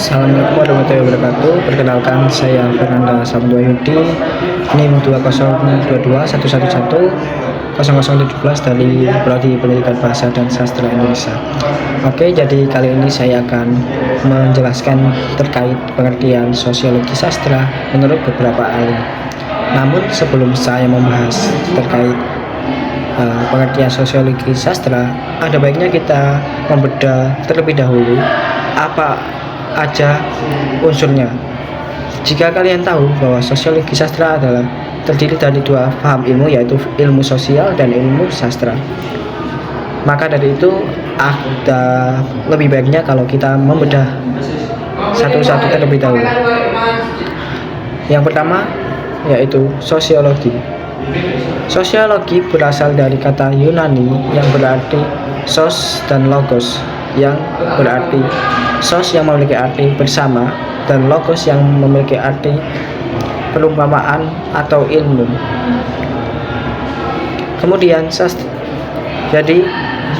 Assalamualaikum warahmatullahi wabarakatuh. Perkenalkan, saya Fernanda Samduayudi, NIM 20221110017 dari Prodi Pendidikan Bahasa dan Sastra Indonesia. Oke, jadi kali ini saya akan menjelaskan terkait pengertian sosiologi sastra menurut beberapa ahli. Namun sebelum saya membahas terkait pengertian sosiologi sastra, ada baiknya kita membedah terlebih dahulu apa aja unsurnya. Jika kalian tahu bahwa sosiologi sastra adalah terdiri dari dua paham ilmu, yaitu ilmu sosial dan ilmu sastra, maka dari itu ada lebih baiknya kalau kita membedah satu-satu terlebih dahulu. Yang pertama yaitu sosiologi. Sosiologi berasal dari kata Yunani yang berarti sos dan logos, yang berarti sos yang memiliki arti bersama dan logos yang memiliki arti perumpamaan atau ilmu. Kemudian jadi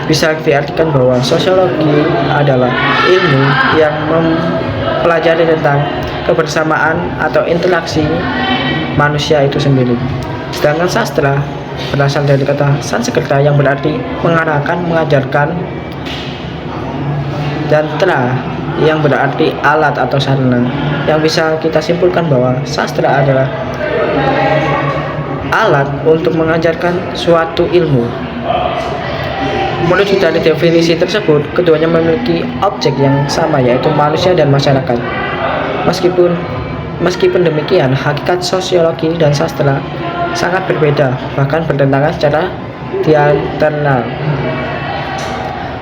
bisa diartikan bahwa sosiologi adalah ilmu yang mempelajari tentang kebersamaan atau interaksi manusia itu sendiri. Sedangkan sastra berasal dari kata Sanskerta yang berarti mengarahkan, mengajarkan, dan tra yang berarti alat atau sarana. Yang bisa kita simpulkan bahwa sastra adalah alat untuk mengajarkan suatu ilmu. Menurut dari definisi tersebut, keduanya memiliki objek yang sama, yaitu manusia dan masyarakat. Meskipun demikian, hakikat sosiologi dan sastra sangat berbeda, bahkan bertentangan secara diametral.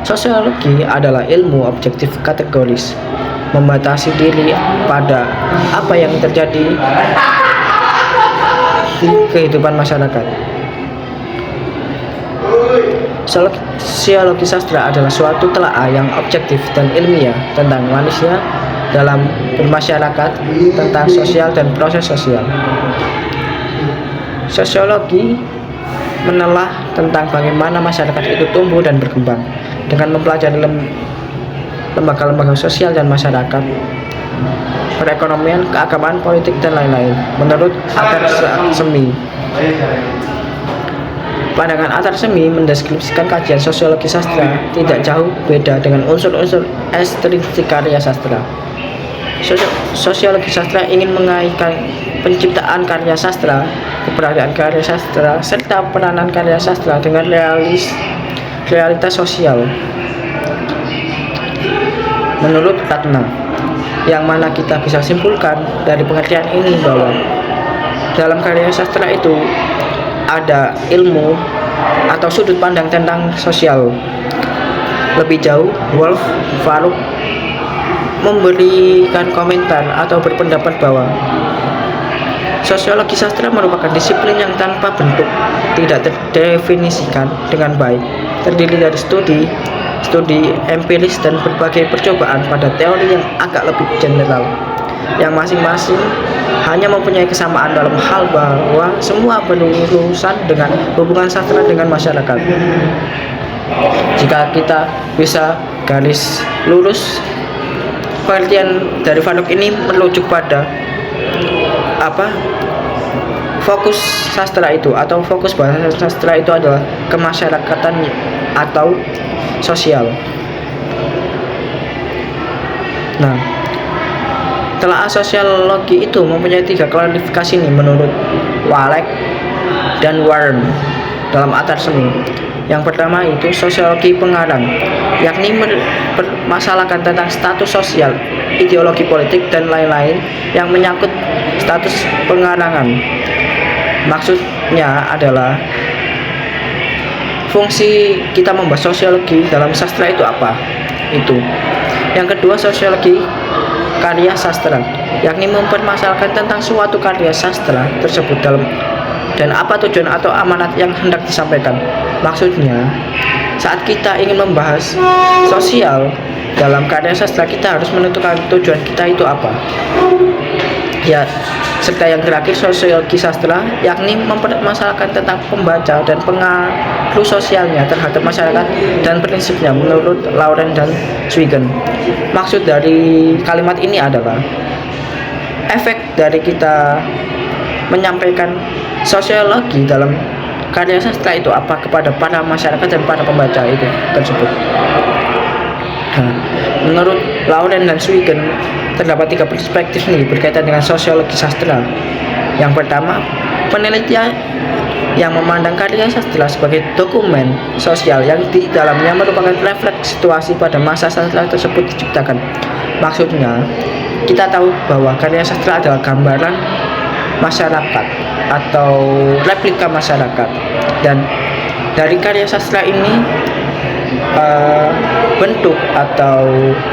Sosiologi adalah ilmu objektif kategoris, membatasi diri pada apa yang terjadi di kehidupan masyarakat. Sosiologi sastra adalah suatu telaah yang objektif dan ilmiah tentang manusia dalam bermasyarakat, tentang sosial dan proses sosial. Sosiologi menelah tentang bagaimana masyarakat itu tumbuh dan berkembang dengan mempelajari lembaga-lembaga sosial dan masyarakat, perekonomian, keagamaan, politik, dan lain-lain. Menurut Atarsemi, pandangan Atarsemi mendeskripsikan kajian sosiologi sastra tidak jauh beda dengan unsur-unsur ekstrinsik karya sastra. Sosiologi sastra ingin mengaitkan penciptaan karya sastra, keberadaan karya sastra, serta peranan karya sastra dengan realitas sosial. Menurut Ratna, yang mana kita bisa simpulkan dari pengertian ini bahwa dalam karya sastra itu ada ilmu atau sudut pandang tentang sosial. Lebih jauh, Wolf Faruk memberikan komentar atau berpendapat bahwa sosiologi sastra merupakan disiplin yang tanpa bentuk, tidak terdefinisikan dengan baik, terdiri dari studi empiris dan berbagai percobaan pada teori yang agak lebih general, yang masing-masing hanya mempunyai kesamaan dalam hal bahwa semua berurusan dengan hubungan sastra dengan masyarakat. Jika kita bisa garis lurus, pengertian dari Faruk ini merujuk pada fokus sastra itu, atau fokus bahasa sastra itu adalah kemasyarakatan atau sosial. Nah, telaah sosiologi itu mempunyai 3 klasifikasi nih menurut Walek dan Warren dalam Atarsemi. Yang pertama itu sosiologi pengarang, yakni mempermasalahkan tentang status sosial, ideologi politik, dan lain-lain yang menyangkut status pengarangan. Maksudnya adalah fungsi kita membahas sosiologi dalam sastra itu apa? Itu. Yang kedua, sosiologi karya sastra, yakni mempermasalahkan tentang suatu karya sastra tersebut dan apa tujuan atau amanat yang hendak disampaikan. Maksudnya, saat kita ingin membahas sosial dalam karya sastra, kita harus menentukan tujuan kita itu apa. Ya, serta yang terakhir sosiologi sastra, yakni mempermasalahkan tentang pembaca dan pengaruh sosialnya terhadap masyarakat dan prinsipnya menurut Lauren dan Zwigen. Maksud dari kalimat ini adalah efek dari kita menyampaikan sosiologi dalam karya sastra itu apa kepada para masyarakat dan para pembaca itu tersebut. Nah, menurut Lauren dan Zwigen terdapat 3 perspektif nih berkaitan dengan sosiologi sastra. Yang pertama, penelitian yang memandang karya sastra sebagai dokumen sosial yang di dalamnya merupakan refleks situasi pada masa sastra tersebut diciptakan. Maksudnya, kita tahu bahwa karya sastra adalah gambaran masyarakat atau replika masyarakat, dan dari karya sastra ini bentuk atau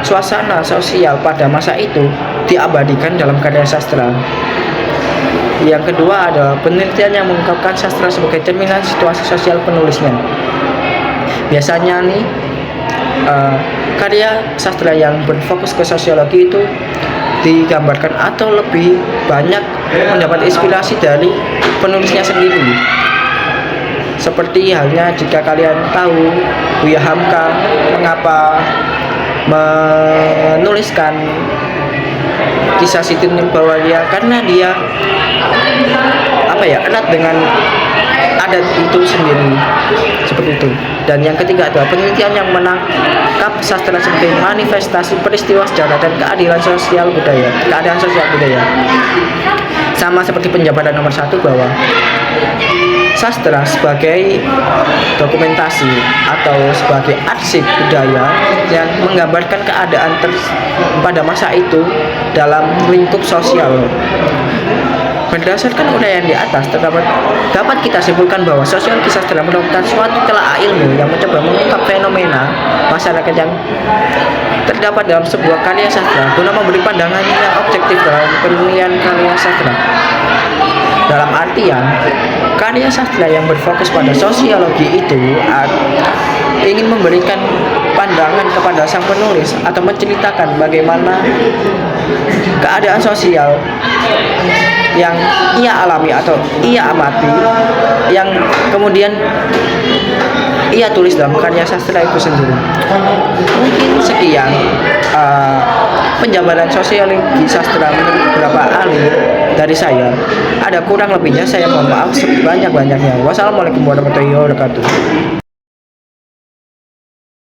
suasana sosial pada masa itu diabadikan dalam karya sastra. Yang kedua adalah penelitian yang mengungkapkan sastra sebagai cerminan situasi sosial penulisnya. Biasanya nih karya sastra yang berfokus ke sosiologi itu digambarkan atau lebih banyak mendapat inspirasi dari penulisnya sendiri. Seperti halnya jika kalian tahu Buya Hamka mengapa menuliskan kisah Siti Nurbaya, karena dia erat dengan adat itu sendiri, seperti itu. Dan yang ketiga adalah penelitian yang menangkap sastra sebagai manifestasi peristiwa sejarah dan keadilan sosial budaya. Sama seperti penjabaran nomor 1 bahwa sastra sebagai dokumentasi atau sebagai arsip budaya yang menggambarkan keadaan pada masa itu dalam lingkup sosial. Berdasarkan uraian di atas, dapat kita simpulkan bahwa sosiologi sastra merupakan suatu telah ilmu yang mencoba mengungkap fenomena masyarakat yang terdapat dalam sebuah karya sastra guna memberi pandangan yang objektif dalam penilaian karya sastra. Dalam artian, karya sastra yang berfokus pada sosiologi itu ingin memberikan pandangan kepada sang penulis atau menceritakan bagaimana keadaan sosial yang ia alami atau ia amati, yang kemudian ia tulis dalam karya sastra itu sendiri. Mungkin sekian penjabaran sosiologi sastra menurut beberapa ahli dari saya. Ada kurang lebihnya saya mohon maaf sebanyak-banyaknya. Wassalamualaikum warahmatullahi wabarakatuh.